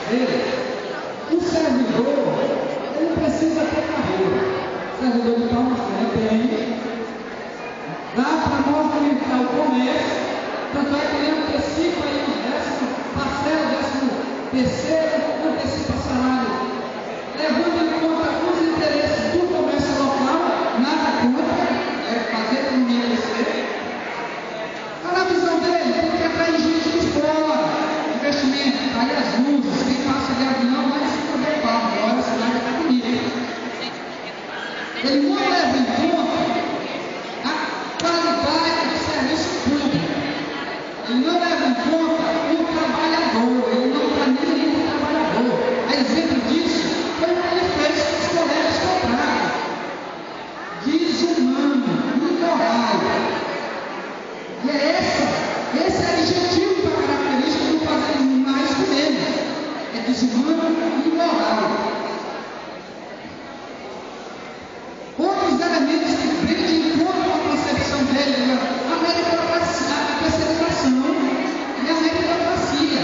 dele, o servidor, ele precisa ter carreira. O servidor de Palmas tem, dá para movimentar o comércio, tanto é que ele antecipa aí o 10º parcela, 13º, antecipa salário, levando em conta os interesses do comércio local, nada contra, fazer a economia crescer. Na visão dele, tem que atrair gente de fora, investimento, aí as luzes, quem passa de avião, vai se preocupar, agora a cidade está bonita. Ele não leva em conta a qualidade do serviço público, ele não leva em conta o trabalhador, ele não está nem aí o trabalhador. A exemplo disso foi o que ele fez com os colegas cobrados, desumano, imoral. E é esse adjetivo da característica do fazer mais com ele. É desumano e imoral. Outros elementos que prendem contra a concepção dele, a meritocracia, a perseguição e a meritocracia.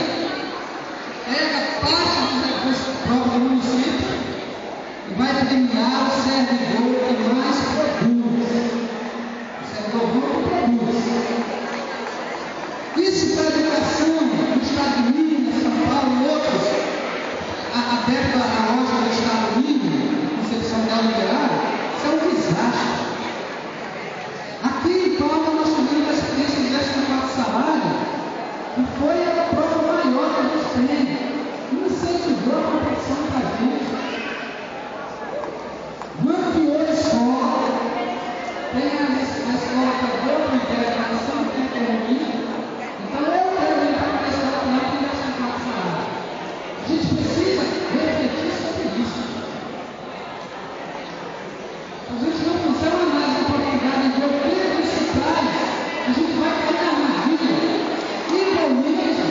Pega parte dos recursos próprios do município e vai premiar o servidor que mais produz. O servidor bom que produz. Isso para a educação no Estado do Minas, São Paulo e outros, aberto a loja do Estado do Minas, Concepção da Liberal, isso é um desastre. Aqui em Palmas nós tivemos a experiência do 14º salário, que foi a prova maior que a gente tem. Não incentivou a competição para a gente. Ranqueou a escola, tem a escola que é boa para integração, tem economia. Então eu quero ir para a escola para o 14º salário. A gente precisa refletir sobre isso. A gente não consegue uma análise de oportunidade de o que isso traz, a gente vai cair na armadilha. Ironiza,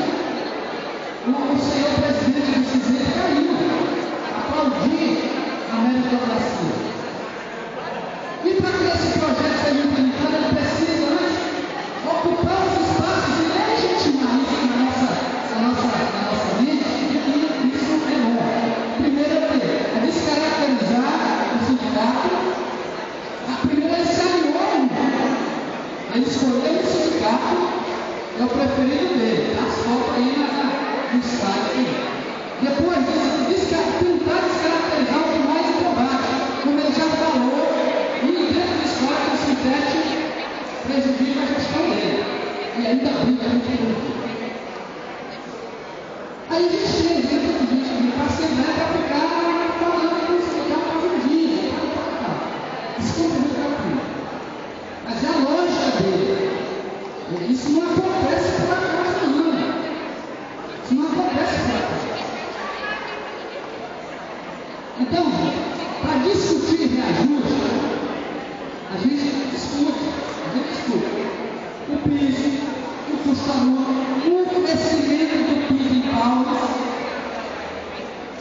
o senhor presidente do CISEI caiu, aplaudir a meritocracia. E para que esse projeto seja implementado, ele precisa antes ocupar os espaços e legitimar isso na nossa mente, e isso é bom. Primeiro é descaracterizar o sindicato. Primeiro ele se alinhou, ele escolheu o sindicato, é o preferido dele, as fotos aí no estádio. Depois tentar descaracterizar o que mais combate, como ele já falou, e dentro do estádio o sintético prejudica a gestão dele. E ainda briga com tudo. Aí a gente tem exemplo de gente que para a Assembleia para ficar falando que o sindicato faz um dia, isso contribui para tudo. Mas é a lógica dele. Isso não acontece por acaso, não. Isso não acontece por acaso. Então, para discutir reajuste, a gente discute o piso, o custo-aluno, o crescimento do PIB em Palmas.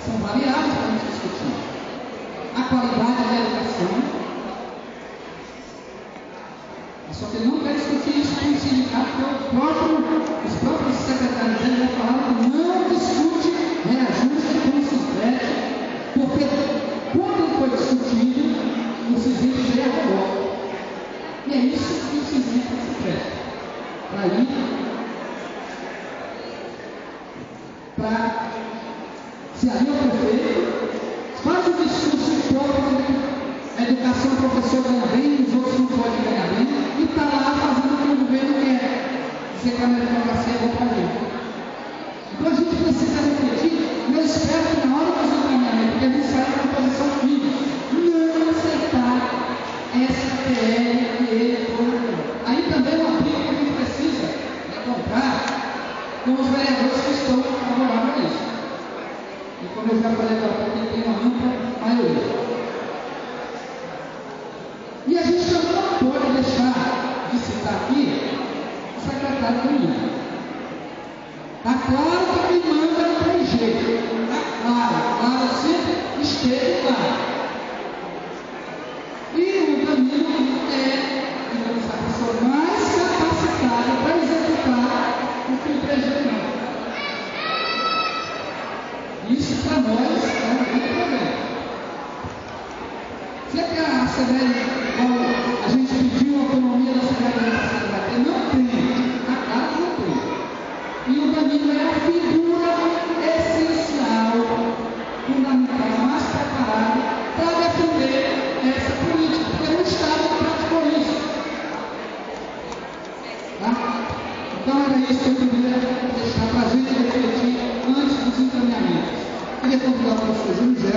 São variáveis para a gente discutir. A qualidade da educação. Só que ele não quer discutir isso com o sindicato, porque os próprios secretários dele já falaram que não discute reajuste com o SISDET, porque quando foi discutido, o SISDET já errou. E é isso que o SISDET se presta. Para ir, para se ali o prefeito faz o discurso próprio, a educação, o professor ganha bem, os outros não podem ganhar bem, e está lá fazendo o que o governo quer, dizer que a meritocracia é boa para ele. Então a gente precisa refletir, e eu espero que na hora dos encaminhamentos, porque a gente sai da posição firme, não aceitar essa PL que ele colocou. Aí também uma briga que a gente precisa comprar com os vereadores que estão favoráveis a isso. E como eu já falei agora, porque tem uma ampla maioria. E a gente também não pode deixar de citar aqui o secretário do INE. Está claro que quem manda não tem jeito. Está claro, sempre esteve lá. E o Danilo é, digamos, a pessoa mais capacitada para executar o que o presidente manda. para nós é um grande problema. Se é que a CBL, a gente pediu a autonomia da CBL vai ter, não tem, a casa não tem. E o Danilo é a figura essencial, fundamental, mais preparada para defender essa política, porque o Estado praticou isso. Tá? Então era isso que eu queria deixar para a gente refletir antes dos encaminhamentos. Queria convidar o professor Júlio